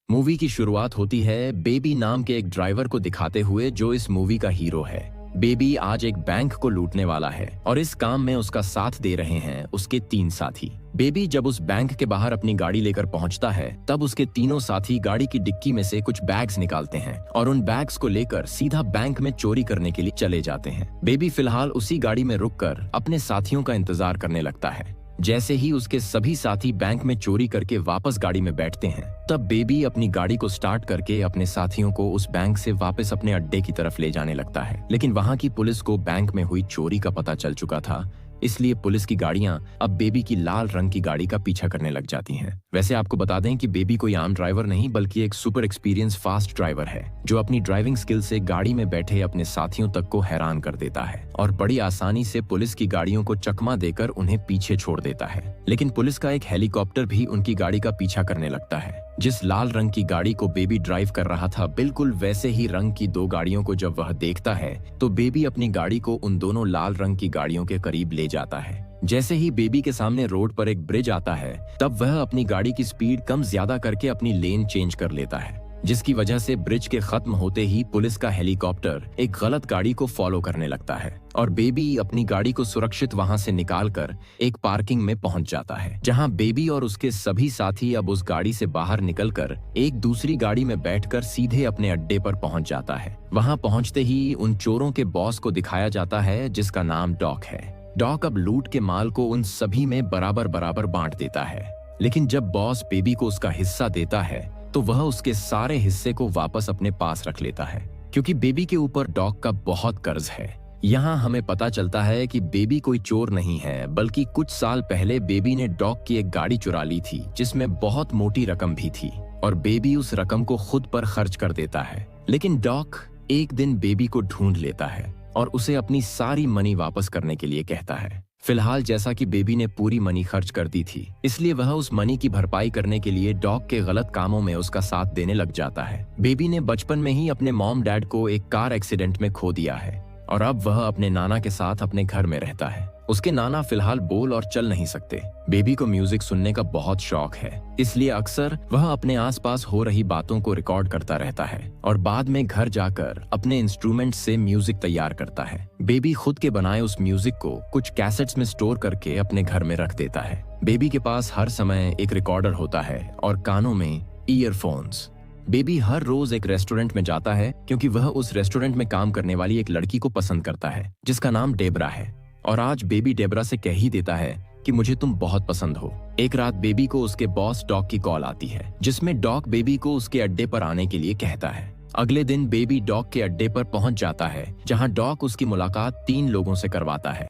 Movie की शुरुआत होती है बेबी नाम के एक ड्राइवर को दिखाते हुए जो इस मूवी का हीरो है। बेबी आज एक बैंक को लूटने वाला है और इस काम में उसका साथ दे रहे हैं उसके 3 साथी। बेबी जब उस बैंक के बाहर अपनी गाड़ी लेकर पहुंचता है तब उसके तीनों साथी गाड़ी की डिक्की में से कुछ बैग्स निकालते हैं और उन बैग्स को लेकर सीधा बैंक में चोरी करने के लिए चले जाते हैं। बेबी फिलहाल उसी गाड़ी में रुककर अपने साथियों का इंतजार करने लगता है। जैसे ही उसके सभी साथी बैंक में चोरी करके वापस गाड़ी में बैठते हैं तब बेबी अपनी गाड़ी को स्टार्ट करके अपने साथियों को उस बैंक से वापस अपने अड्डे की तरफ ले जाने लगता है। लेकिन वहां की पुलिस को बैंक में हुई चोरी का पता चल चुका था, इसलिए पुलिस की गाड़ियां अब बेबी की लाल रंग की गाड़ी का पीछा करने लग जाती हैं। वैसे आपको बता दें कि बेबी कोई आम ड्राइवर नहीं बल्कि एक सुपर एक्सपीरियंस फास्ट ड्राइवर है जो अपनी ड्राइविंग स्किल से गाड़ी में बैठे अपने साथियों तक को हैरान कर देता है और बड़ी आसानी से पुलिस की गाड़ियों को चकमा देकर उन्हें पीछे छोड़ देता है। लेकिन पुलिस का एक हेलीकॉप्टर भी उनकी गाड़ी का पीछा करने लगता है। जिस लाल रंग की गाड़ी को बेबी ड्राइव कर रहा था बिल्कुल वैसे ही रंग की 2 गाड़ियों को जब वह देखता है तो बेबी अपनी गाड़ी को उन दोनों लाल रंग की गाड़ियों के करीब ले जाता है। जैसे ही बेबी के सामने रोड पर एक ब्रिज आता है तब वह अपनी गाड़ी की स्पीड कम ज्यादा करके अपनी लेन चेंज कर लेता है, जिसकी वजह से ब्रिज के खत्म होते ही पुलिस का हेलीकॉप्टर एक गलत गाड़ी को फॉलो करने लगता है और बेबी अपनी गाड़ी को सुरक्षित वहां से निकालकर एक पार्किंग में पहुंच जाता है, जहां बेबी और उसके सभी साथी अब उस गाड़ी से बाहर निकलकर एक दूसरी गाड़ी में बैठकर सीधे अपने अड्डे पर पहुंच जाता है। वहां पहुंचते ही उन चोरों के बॉस को दिखाया जाता है जिसका नाम डॉक है। डॉक अब लूट के माल को उन सभी में बराबर बराबर बांट देता है, लेकिन जब बॉस बेबी को उसका हिस्सा देता है तो वह उसके सारे हिस्से को वापस अपने पास रख लेता है, क्योंकि बेबी के ऊपर डॉग का बहुत कर्ज है। यहाँ हमें पता चलता है कि बेबी कोई चोर नहीं है बल्कि कुछ साल पहले बेबी ने डॉग की एक गाड़ी चुरा ली थी जिसमें बहुत मोटी रकम भी थी और बेबी उस रकम को खुद पर खर्च कर देता है। लेकिन डॉग एक दिन बेबी को ढूंढ लेता है और उसे अपनी सारी मनी वापस करने के लिए कहता है। फिलहाल जैसा कि बेबी ने पूरी मनी खर्च कर दी थी इसलिए वह उस मनी की भरपाई करने के लिए डॉग के गलत कामों में उसका साथ देने लग जाता है। बेबी ने बचपन में ही अपने मॉम डैड को एक कार एक्सीडेंट में खो दिया है और अब वह अपने नाना के साथ अपने घर में रहता है। उसके नाना फिलहाल बोल और चल नहीं सकते। बेबी को म्यूजिक सुनने का बहुत शौक है, इसलिए अक्सर वह अपने आसपास हो रही बातों को रिकॉर्ड करता रहता है और बाद में घर जाकर अपने इंस्ट्रूमेंट से म्यूजिक तैयार करता है। बेबी खुद के बनाए उस म्यूजिक को कुछ कैसेट्स में स्टोर करके अपने घर में रख देता है। बेबी के पास हर समय एक रिकॉर्डर होता है और कानों में ईयरफोन्स। बेबी हर रोज एक रेस्टोरेंट में जाता है क्योंकि वह उस रेस्टोरेंट में काम करने वाली एक लड़की को पसंद करता है जिसका नाम डेबरा है और आज बेबी डेबरा से कह ही देता है कि मुझे तुम बहुत पसंद हो। एक रात बेबी को उसके बॉस डॉग की कॉल आती है जिसमें डॉग बेबी को उसके अड्डे पर आने के लिए कहता है। अगले दिन बेबी डॉग के अड्डे पर पहुंच जाता है जहां डॉग उसकी मुलाकात 3 लोगों से करवाता है।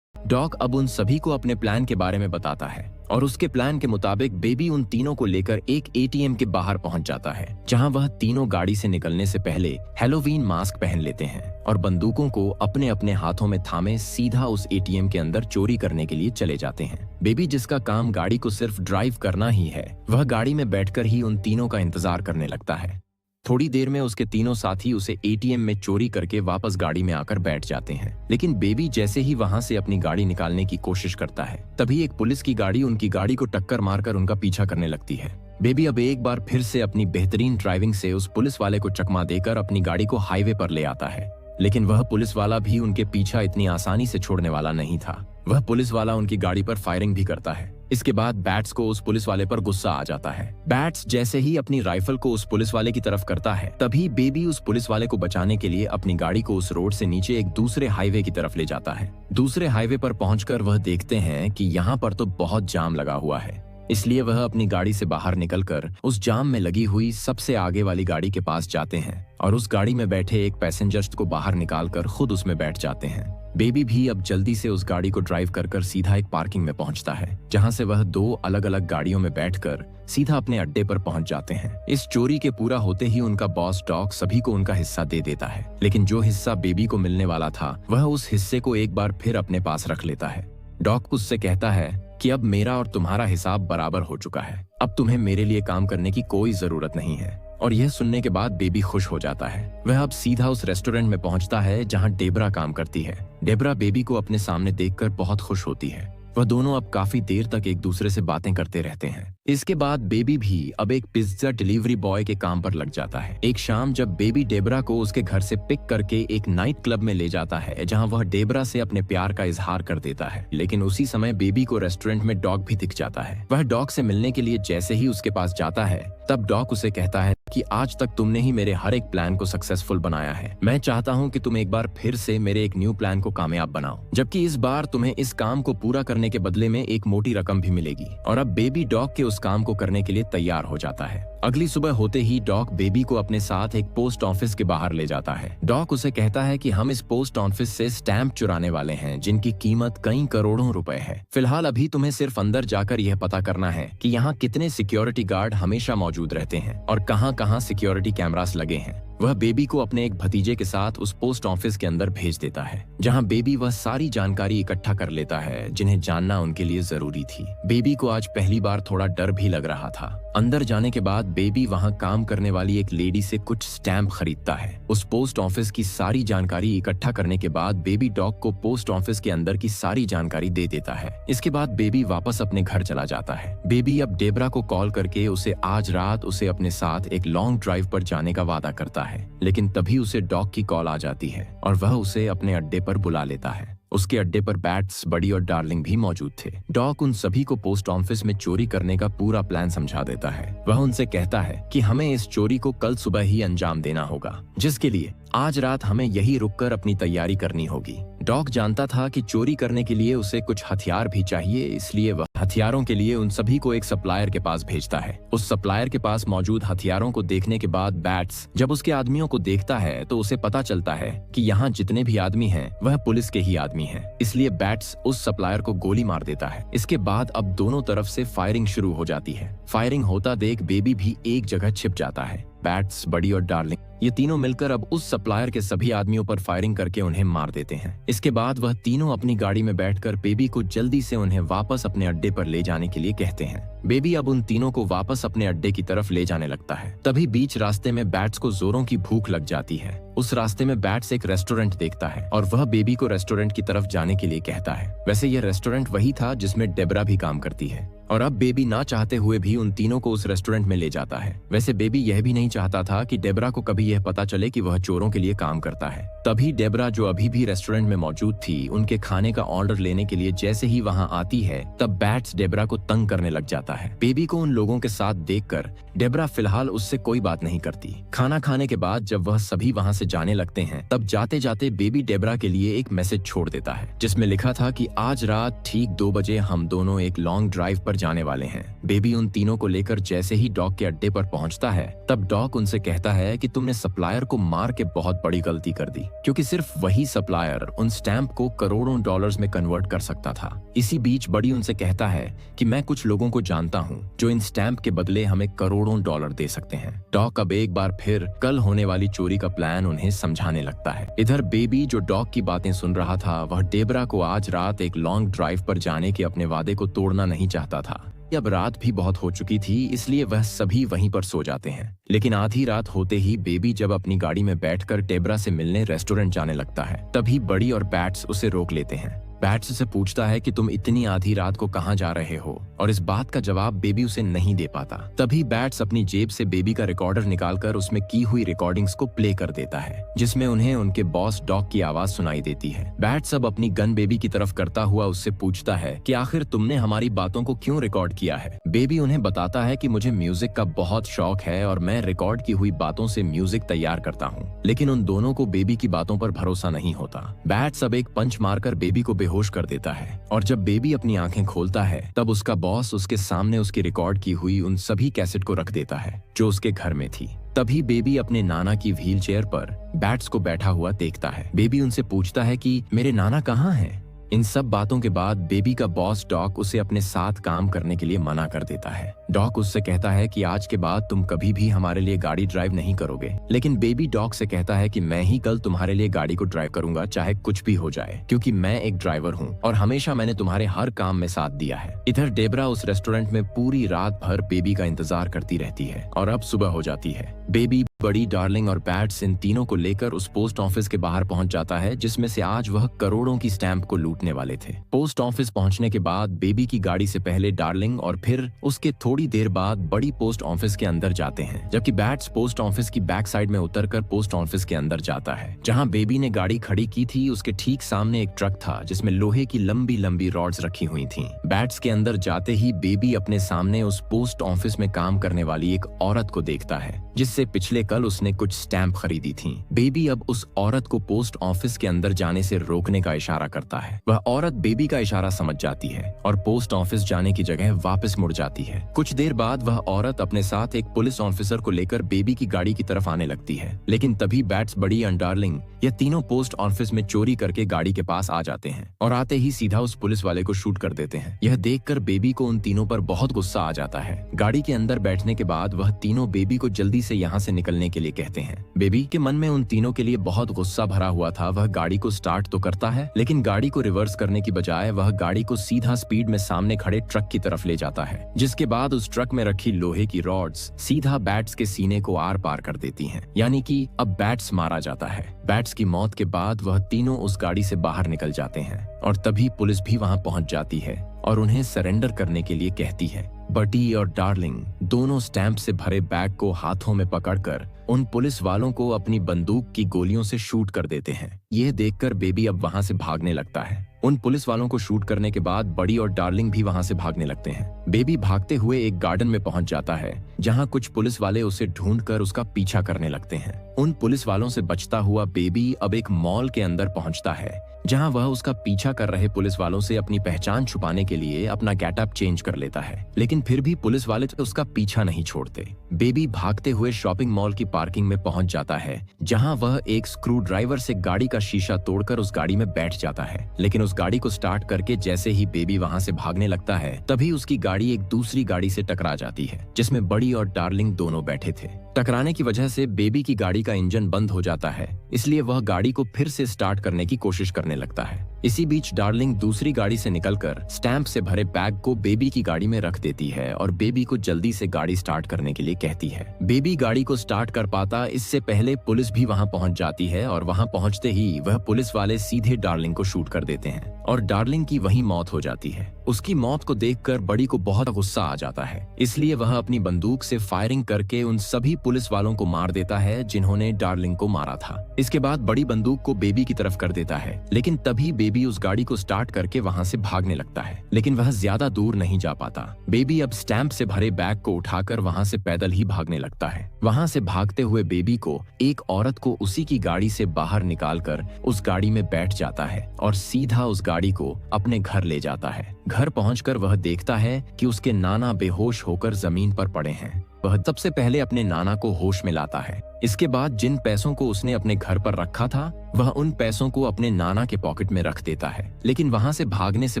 डॉग अब उन सभी को अपने प्लान के बारे में बताता है और उसके प्लान के मुताबिक बेबी उन तीनों को लेकर एक एटीएम के बाहर पहुंच जाता है जहां वह तीनों गाड़ी से निकलने से पहले हैलोवीन मास्क पहन लेते हैं और बंदूकों को अपने अपने हाथों में थामे सीधा उस एटीएम के अंदर चोरी करने के लिए चले जाते हैं। बेबी जिसका काम गाड़ी को सिर्फ ड्राइव करना ही है वह गाड़ी में बैठकर ही उन तीनों का इंतजार करने लगता है। थोड़ी देर में उसके तीनों साथी उसे एटीएम में चोरी करके वापस गाड़ी में आकर बैठ जाते हैं, लेकिन बेबी जैसे ही वहां से अपनी गाड़ी निकालने की कोशिश करता है तभी एक पुलिस की गाड़ी उनकी गाड़ी को टक्कर मारकर उनका पीछा करने लगती है। बेबी अब एक बार फिर से अपनी बेहतरीन ड्राइविंग से उस पुलिस वाले को चकमा देकर अपनी गाड़ी को हाईवे पर ले आता है, लेकिन वह पुलिस वाला भी उनके पीछा इतनी आसानी से छोड़ने वाला नहीं था। वह पुलिस वाला उनकी गाड़ी पर फायरिंग भी करता है। इसके बाद बैट्स को उस पुलिस वाले पर गुस्सा आ जाता है। बैट्स जैसे ही अपनी राइफल को उस पुलिस वाले की तरफ करता है तभी बेबी उस पुलिस वाले को बचाने के लिए अपनी गाड़ी को उस रोड से नीचे एक दूसरे हाईवे की तरफ ले जाता है। दूसरे हाईवे पर पहुंचकर वह देखते हैं कि यहाँ पर तो बहुत जाम लगा हुआ है, इसलिए वह अपनी गाड़ी से बाहर निकलकर उस जाम में लगी हुई सबसे आगे वाली गाड़ी के पास जाते हैं और उस गाड़ी में बैठे एक पैसेंजर्स को बाहर निकालकर खुद उसमें बैठ जाते हैं। बेबी भी अब जल्दी से उस गाड़ी को ड्राइव कर सीधा एक पार्किंग में पहुंचता है जहां से वह 2 अलग अलग गाड़ियों में बैठकर सीधा अपने अड्डे पर पहुंच जाते हैं। इस चोरी के पूरा होते ही उनका बॉस डॉग सभी को उनका हिस्सा दे देता है, लेकिन जो हिस्सा बेबी को मिलने वाला था वह उस हिस्से को एक बार फिर अपने पास रख लेता है। डॉग उससे कहता है कि अब मेरा और तुम्हारा हिसाब बराबर हो चुका है, अब तुम्हें मेरे लिए काम करने की कोई जरूरत नहीं है। और यह सुनने के बाद बेबी खुश हो जाता है। वह अब सीधा उस रेस्टोरेंट में पहुंचता है जहां डेबरा काम करती है। डेबरा बेबी को अपने सामने देखकर बहुत खुश होती है वह दोनों अब काफी देर तक एक दूसरे से बातें करते रहते हैं। इसके बाद बेबी भी अब एक पिज्जा डिलीवरी बॉय के काम पर लग जाता है। एक शाम जब बेबी डेबरा को उसके घर से पिक करके एक नाइट क्लब में ले जाता है जहां वह डेबरा से अपने प्यार का इजहार कर देता है, लेकिन उसी समय बेबी को रेस्टोरेंट में डॉग भी दिख जाता है। वह डॉग से मिलने के लिए जैसे ही उसके पास जाता है तब डॉग उसे कहता है कि आज तक तुमने ही मेरे हर एक प्लान को सक्सेसफुल बनाया है। मैं चाहता हूं कि तुम एक बार फिर से मेरे एक न्यू प्लान को कामयाब बनाओ, जबकि इस बार तुम्हें इस काम को पूरा करने के बदले में एक मोटी रकम भी मिलेगी। और अब बेबी डॉग के उस काम को करने के लिए तैयार हो जाता है। अगली सुबह होते ही डॉग बेबी को अपने साथ एक पोस्ट ऑफिस के बाहर ले जाता है। डॉग उसे कहता है कि हम इस पोस्ट ऑफिस से स्टैंप चुराने वाले हैं जिनकी कीमत कई करोड़ों रुपए है। फिलहाल अभी तुम्हें सिर्फ अंदर जाकर यह पता करना है कि यहाँ कितने सिक्योरिटी गार्ड हमेशा मौजूद रहते हैं और कहाँ-कहाँ सिक्योरिटी कैमरास लगे हैं। वह बेबी को अपने एक भतीजे के साथ उस पोस्ट ऑफिस के अंदर भेज देता है, जहां बेबी वह सारी जानकारी इकट्ठा कर लेता है जिन्हें जानना उनके लिए जरूरी थी। बेबी को आज पहली बार थोड़ा डर भी लग रहा था। अंदर जाने के बाद बेबी वहां काम करने वाली एक लेडी से कुछ स्टैंप खरीदता है। उस पोस्ट ऑफिस की सारी जानकारी इकट्ठा करने के बाद बेबी डॉग को पोस्ट ऑफिस के अंदर की सारी जानकारी दे देता है। इसके बाद बेबी वापस अपने घर चला जाता है। बेबी अब डेबरा को कॉल करके उसे आज रात उसे अपने साथ एक लॉन्ग ड्राइव पर जाने का वादा करता है, लेकिन तभी उसे डॉग की कॉल आ जाती है और वह उसे अपने अड्डे पर बुला लेता है। उसके अड्डे पर बैट्स, बडी और डार्लिंग भी मौजूद थे। डॉग उन सभी को पोस्ट ऑफिस में चोरी करने का पूरा प्लान समझा देता है। वह उनसे कहता है कि हमें इस चोरी को कल सुबह ही अंजाम देना होगा, जिसके लिए आज रात हमें यही रुककर अपनी तैयारी करनी होगी। डॉग जानता था कि चोरी करने के लिए उसे कुछ हथियार भी चाहिए, इसलिए वह हथियारों के लिए उन सभी को एक सप्लायर के पास भेजता है। उस सप्लायर के पास मौजूद हथियारों को देखने के बाद बैट्स जब उसके आदमियों को देखता है तो उसे पता चलता है कि यहाँ जितने भी आदमी हैं वह पुलिस के ही आदमी हैं। इसलिए बैट्स उस सप्लायर को गोली मार देता है। इसके बाद अब दोनों तरफ से फायरिंग शुरू हो जाती है। फायरिंग होता देख बेबी भी एक जगह छिप जाता है। बैट्स, बडी और डार्लिंग ये तीनों मिलकर अब उस सप्लायर के सभी आदमियों पर फायरिंग करके उन्हें मार देते हैं। इसके बाद वह तीनों अपनी गाड़ी में बैठकर बेबी को जल्दी से उन्हें वापस अपने अड्डे पर ले जाने के लिए कहते हैं। बेबी अब उन तीनों को वापस अपने अड्डे की तरफ ले जाने लगता है। तभी बीच रास्ते में बैट्स को जोरों की भूख लग जाती है। उस रास्ते में बैट्स एक रेस्टोरेंट देखता है और वह बेबी को रेस्टोरेंट की तरफ जाने के लिए कहता है। वैसे यह रेस्टोरेंट वही था जिसमें डेबरा भी काम करती है और अब बेबी ना चाहते हुए भी उन तीनों को उस रेस्टोरेंट में ले जाता है। वैसे बेबी यह भी नहीं चाहता था कि डेबरा को कभी यह पता चले कि वह चोरों के लिए काम करता है। तभी डेबरा, जो अभी भी रेस्टोरेंट में मौजूद थी, उनके खाने का ऑर्डर लेने के लिए जैसे ही वहां आती है तब बैट्स डेबरा को तंग करने लग जाता है। बेबी को उन लोगों के साथ देखकर डेबरा फिलहाल उससे कोई बात नहीं करती। खाना खाने के बाद जब वह सभी वहां से जाने लगते हैं तब जाते जाते बेबी डेबरा के लिए एक मैसेज छोड़ देता है जिसमें लिखा था कि आज रात ठीक 2 बजे हम दोनों एक लॉन्ग ड्राइव पर जाने वाले हैं। बेबी उन तीनों को लेकर जैसे ही डॉग के अड्डे पर पहुंचता है तब डॉग उनसे कहता है कि तुमने सप्लायर को मार के बहुत बड़ी गलती कर दी, क्योंकि सिर्फ वही सप्लायर उन स्टैंप को करोड़ों डॉलर्स में कन्वर्ट कर सकता था। इसी बीच बडी उनसे कहता है कि मैं कुछ लोगों को जानता हूँ जो इन स्टैंप के बदले हमें करोड़ों डॉलर दे सकते हैं। डॉग अब एक बार फिर कल होने वाली चोरी का प्लान उन्हें समझाने लगता है। इधर बेबी, जो डॉग की बातें सुन रहा था, वह डेबरा को आज रात एक लॉन्ग ड्राइव पर जाने के अपने वादे को तोड़ना नहीं चाहता था। अब रात भी बहुत हो चुकी थी, इसलिए वह सभी वहीं पर सो जाते हैं। लेकिन आधी रात होते ही बेबी जब अपनी गाड़ी में बैठकर डेबरा से मिलने रेस्टोरेंट जाने लगता है, तभी बडी और बैट्स उसे रोक लेते हैं। बैट्स से पूछता है कि तुम इतनी आधी रात को कहाँ जा रहे हो, और इस बात का जवाब बेबी उसे नहीं दे पाता। तभी बैट्स अपनी जेब से बेबी का रिकॉर्डर निकालकर उसमें की हुई रिकॉर्डिंग्स को प्ले कर देता है, जिसमें उन्हें उनके बॉस डॉग की आवाज सुनाई देती है। बैट्स अब अपनी गन बेबी की तरफ करता हुआ उससे पूछता है कि आखिर तुमने हमारी बातों को क्यों रिकॉर्ड किया है। बेबी उन्हें बताता है कि मुझे म्यूजिक का बहुत शौक है और मैं रिकॉर्ड की हुई बातों से म्यूजिक तैयार करता हूँ। लेकिन उन दोनों को बेबी की बातों पर भरोसा नहीं होता। बैट्स अब एक पंच मारकर बेबी को बेहोश कर देता है और जब बेबी अपनी आंखें खोलता है तब उसका बॉस उसके सामने उसकी रिकॉर्ड की हुई उन सभी कैसेट को रख देता है जो उसके घर में थी। तभी बेबी अपने नाना की व्हील चेयर पर बैट्स को बैठा हुआ देखता है। बेबी उनसे पूछता है कि मेरे नाना कहाँ हैं। इन सब बातों के बाद बेबी का बॉस डॉग उसे अपने साथ काम करने के लिए मना कर देता है। डॉग उससे कहता है कि आज के बाद तुम कभी भी हमारे लिए गाड़ी ड्राइव नहीं करोगे। लेकिन बेबी डॉग से कहता है कि मैं ही कल तुम्हारे लिए गाड़ी को ड्राइव करूंगा, चाहे कुछ भी हो जाए, क्योंकि मैं एक ड्राइवर हूँ और हमेशा मैंने तुम्हारे हर काम में साथ दिया है। इधर डेबरा उस रेस्टोरेंट में पूरी रात भर बेबी का इंतजार करती रहती है और अब सुबह हो जाती है। बेबी बड़ी, डार्लिंग और बैट्स इन तीनों को लेकर उस पोस्ट ऑफिस के बाहर पहुंच जाता है जिसमें से आज वह करोड़ों की स्टैंप को लूटने वाले थे। पोस्ट ऑफिस पहुंचने के बाद बेबी की गाड़ी से पहले डार्लिंग और फिर उसके थोड़ी देर बाद बड़ी पोस्ट ऑफिस के अंदर जाते हैं, जबकि बैट्स पोस्ट ऑफिस की बैक साइड में उतरकर पोस्ट ऑफिस के अंदर जाता है। जहां बेबी ने गाड़ी खड़ी की थी उसके ठीक सामने एक ट्रक था जिसमें लोहे की लंबी लंबी रॉड्स रखी हुई थी। बैट्स के अंदर जाते ही बेबी अपने सामने उस पोस्ट ऑफिस में काम करने वाली एक औरत को देखता है जिससे पिछले कल उसने कुछ स्टैंप खरीदी थी। बेबी अब उस औरत को पोस्ट ऑफिस के अंदर जाने से रोकने का इशारा करता है। वह औरत बेबी का इशारा समझ जाती है और पोस्ट ऑफिस जाने की जगह वापस मुड़ जाती है। कुछ देर बाद वह औरत अपने साथ एक पुलिस ऑफिसर को लेकर बेबी की गाड़ी की तरफ आने लगती है, लेकिन तभी बैट्स, बड़ी और डार्लिंग ये तीनों पोस्ट ऑफिस में चोरी करके गाड़ी के पास आ जाते हैं और आते ही सीधा उस पुलिस वाले को शूट कर देते हैं। यह देखकर बेबी को उन तीनों पर बहुत गुस्सा आ जाता है। गाड़ी के अंदर बैठने के बाद वह तीनों बेबी को जल्दी से यहाँ से निकलने के लिए कहते हैं। बेबी के मन में उन तीनों के लिए बहुत गुस्सा भरा हुआ था। वह गाड़ी को स्टार्ट तो करता है लेकिन गाड़ी को रिवर्स करने की बजाय वह गाड़ी को सीधा स्पीड में सामने खड़े ट्रक की तरफ ले जाता है, जिसके बाद उस ट्रक में रखी लोहे की रॉड्स सीधा बैट्स के सीने को आर पार कर देती हैं। यानी कि अब बैट्स मारा जाता है। बैट्स की मौत के बाद वह तीनों उस गाड़ी से बाहर निकल जाते हैं और तभी पुलिस भी वहां पहुंच जाती है और उन्हें सरेंडर करने के लिए कहती है। बटी और डार्लिंग दोनों स्टैंप से भरे बैग को हाथों में पकड़कर उन पुलिस वालों को अपनी बंदूक की गोलियों से शूट कर देते हैं। यह देखकर बेबी अब वहां से भागने लगता है। उन पुलिस वालों को शूट करने के बाद बड़ी और डार्लिंग भी वहां से भागने लगते हैं। बेबी भागते हुए एक गार्डन में पहुंच जाता है जहां कुछ पुलिस वाले उसे ढूंढकर उसका पीछा करने लगते हैं। उन पुलिस वालों से बचता हुआ बेबी अब एक मॉल के अंदर पहुंचता है जहां वह उसका पीछा कर रहे पुलिस वालों से अपनी पहचान छुपाने के लिए अपना गेटअप चेंज कर लेता है, लेकिन फिर भी पुलिस वाले उसका पीछा नहीं छोड़ते। बेबी भागते हुए शॉपिंग मॉल की पार्किंग में पहुंच जाता है जहां वह एक स्क्रू ड्राइवर से गाड़ी का शीशा तोड़कर उस गाड़ी में बैठ जाता है, लेकिन उस गाड़ी को स्टार्ट करके जैसे ही बेबी वहां से भागने लगता है तभी उसकी गाड़ी एक दूसरी गाड़ी से टकरा जाती है जिसमें बड़ी और डार्लिंग दोनों बैठे थे। टकराने की वजह से बेबी की गाड़ी का इंजन बंद हो जाता है, इसलिए वह गाड़ी को फिर से स्टार्ट करने की कोशिश करने लगता है। इसी बीच डार्लिंग दूसरी गाड़ी से निकलकर स्टैंप से भरे बैग को बेबी की गाड़ी में रख देती है और बेबी को जल्दी से गाड़ी स्टार्ट करने के लिए कहती है। बेबी गाड़ी को स्टार्ट कर पाता इससे पहले पुलिस भी वहां पहुंच जाती है और वहां पहुंचते ही वह पुलिस वाले सीधे डार्लिंग को शूट कर देते हैं और डार्लिंग की वहीं मौत हो जाती है। उसकी मौत को देखकर बड़ी को बहुत गुस्सा आ जाता है, इसलिए वह अपनी बंदूक से फायरिंग करके उन सभी पुलिस वालों को मार देता है जिन्होंने डार्लिंग को मारा था। इसके बाद बड़ी बंदूक को बेबी की तरफ कर देता है, लेकिन तभी बेबी उस गाड़ी को स्टार्ट करके वहां से भागने लगता है, लेकिन वह ज्यादा दूर नहीं जा पाता। बेबी अब स्टैंप से भरे बैग को उठाकर वहां से पैदल ही भागने लगता है। वहां से भागते हुए बेबी को एक औरत को उसी की गाड़ी से बाहर निकालकर उस गाड़ी में बैठ जाता है और सीधा उस गाड़ी को अपने घर ले जाता है। घर पहुंचकर वह देखता है कि उसके नाना बेहोश होकर जमीन पर पड़े हैं। वह सबसे पहले अपने नाना को होश में लाता है। इसके बाद जिन पैसों को उसने अपने घर पर रखा था वह उन पैसों को अपने नाना के पॉकेट में रख देता है, लेकिन वहां से भागने से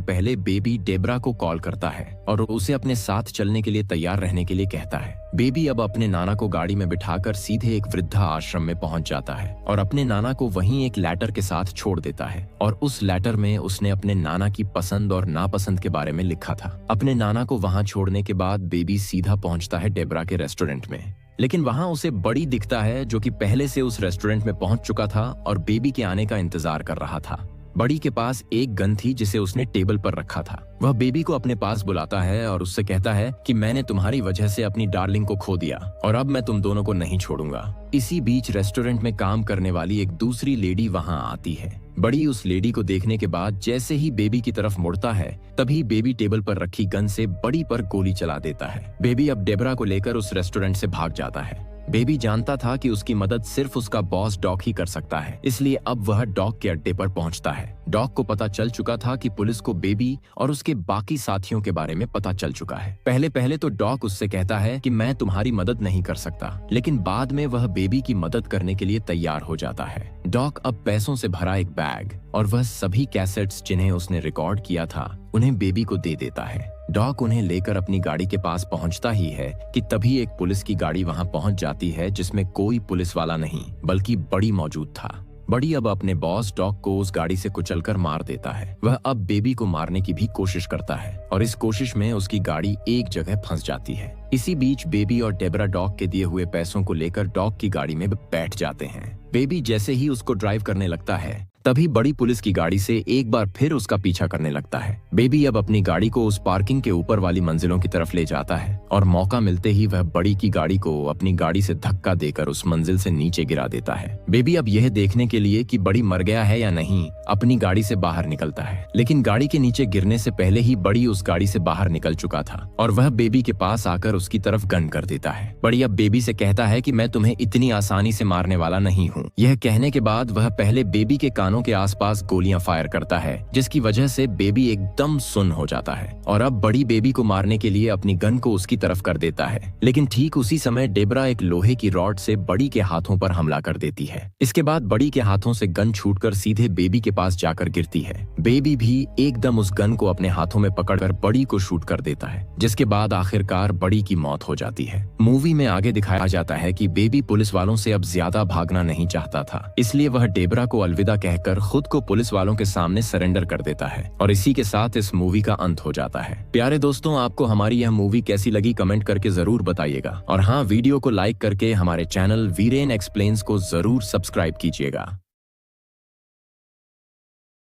पहले बेबी डेब्रा को कॉल करता है और उसे अपने साथ चलने के लिए तैयार रहने के लिए कहता है। बेबी अब अपने नाना को गाड़ी में बिठाकर सीधे एक वृद्धा आश्रम में पहुंच जाता है और अपने नाना को वहीं एक लेटर के साथ छोड़ देता है और उस लेटर में उसने अपने नाना की पसंद और नापसंद के बारे में लिखा था। अपने नाना को वहां छोड़ने के बाद बेबी सीधा पहुंचता है डेब्रा के रेस्टोरेंट में, लेकिन वहां उसे बड़ी दिखता है जो कि पहले से उस रेस्टोरेंट में पहुंच चुका था और बेबी के आने का इंतजार कर रहा था। बड़ी के पास एक गन थी जिसे उसने टेबल पर रखा था। वह बेबी को अपने पास बुलाता है और उससे कहता है कि मैंने तुम्हारी वजह से अपनी डार्लिंग को खो दिया और अब मैं तुम दोनों को नहीं छोड़ूंगा। इसी बीच रेस्टोरेंट में काम करने वाली एक दूसरी लेडी वहां आती है। बड़ी उस लेडी को देखने के बाद जैसे ही बेबी की तरफ मुड़ता है तभी बेबी टेबल पर रखी गन से बड़ी पर गोली चला देता है। बेबी अब डेब्रा को लेकर उस रेस्टोरेंट से भाग जाता है। बेबी जानता था कि उसकी मदद सिर्फ उसका बॉस डॉक ही कर सकता है, इसलिए अब वह डॉक के अड्डे पर पहुंचता है। डॉक को पता चल चुका था कि पुलिस को बेबी और उसके बाकी साथियों के बारे में पता चल चुका है। पहले तो डॉक उससे कहता है कि मैं तुम्हारी मदद नहीं कर सकता, लेकिन बाद में वह बेबी की मदद करने के लिए तैयार हो जाता है। डॉक अब पैसों से भरा एक बैग और वह सभी कैसेट्स जिन्हें उसने रिकॉर्ड किया था उन्हें बेबी को दे देता है। डॉक उन्हें लेकर अपनी गाड़ी के पास पहुंचता ही है कि तभी एक पुलिस की गाड़ी वहां पहुंच जाती है जिसमें कोई पुलिस वाला नहीं बल्कि बड़ी मौजूद था। बड़ी अब अपने बॉस डॉग को उस गाड़ी से कुचलकर मार देता है। वह अब बेबी को मारने की भी कोशिश करता है और इस कोशिश में उसकी गाड़ी एक जगह फंस जाती है। इसी बीच बेबी और डेबरा डॉग के दिए हुए पैसों को लेकर डॉग की गाड़ी में बैठ जाते हैं। बेबी जैसे ही उसको ड्राइव करने लगता है तभी बड़ी पुलिस की गाड़ी से एक बार फिर उसका पीछा करने लगता है। बेबी अब अपनी गाड़ी को उस पार्किंग के ऊपर वाली मंजिलों की तरफ ले जाता है और मौका मिलते ही वह बड़ी की गाड़ी को अपनी गाड़ी से धक्का देकर उस मंजिल से नीचे गिरा देता है। बेबी अब यह देखने के लिए कि बड़ी मर गया है या नहीं अपनी गाड़ी से बाहर निकलता है, लेकिन गाड़ी के नीचे गिरने से पहले ही बड़ी उस गाड़ी से बाहर निकल चुका था और वह बेबी के पास आकर उसकी तरफ गन कर देता है। बड़ी अब बेबी से कहता है कि मैं तुम्हें इतनी आसानी से मारने वाला नहीं हूँ। यह कहने के बाद वह पहले बेबी के कानों के आसपास गोलियां फायर करता है, जिसकी वजह से बेबी एकदम सुन्न हो जाता है और अब बड़ी बेबी को मारने के लिए अपनी गन को उसकी तरफ कर देता है। लेकिन ठीक उसी समय डेबरा एक लोहे की रॉड से बड़ी के हाथों पर हमला कर देती है। इसके बाद बड़ी के हाथों से गन छूटकर सीधे बेबी के पास जाकर गिरती है। बेबी भी एकदम उस गन को अपने हाथों में पकड़कर बड़ी को शूट कर देता है, जिसके बाद आखिरकार बड़ी की मौत हो जाती है। मूवी में आगे दिखाया जाता है कि बेबी पुलिस वालों से अब ज्यादा भागना नहीं चाहता था, इसलिए वह डेबरा को अलविदा कहकर खुद को पुलिस वालों के सामने सरेंडर कर देता है और इसी के साथ इस मूवी का अंत हो जाता है। प्यारे दोस्तों, आपको हमारी यह मूवी कैसी लगी कमेंट करके जरूर बताइएगा और हाँ, वीडियो को लाइक करके हमारे चैनल वीरेन एक्सप्लेन्स को जरूर सब्सक्राइब कीजिएगा।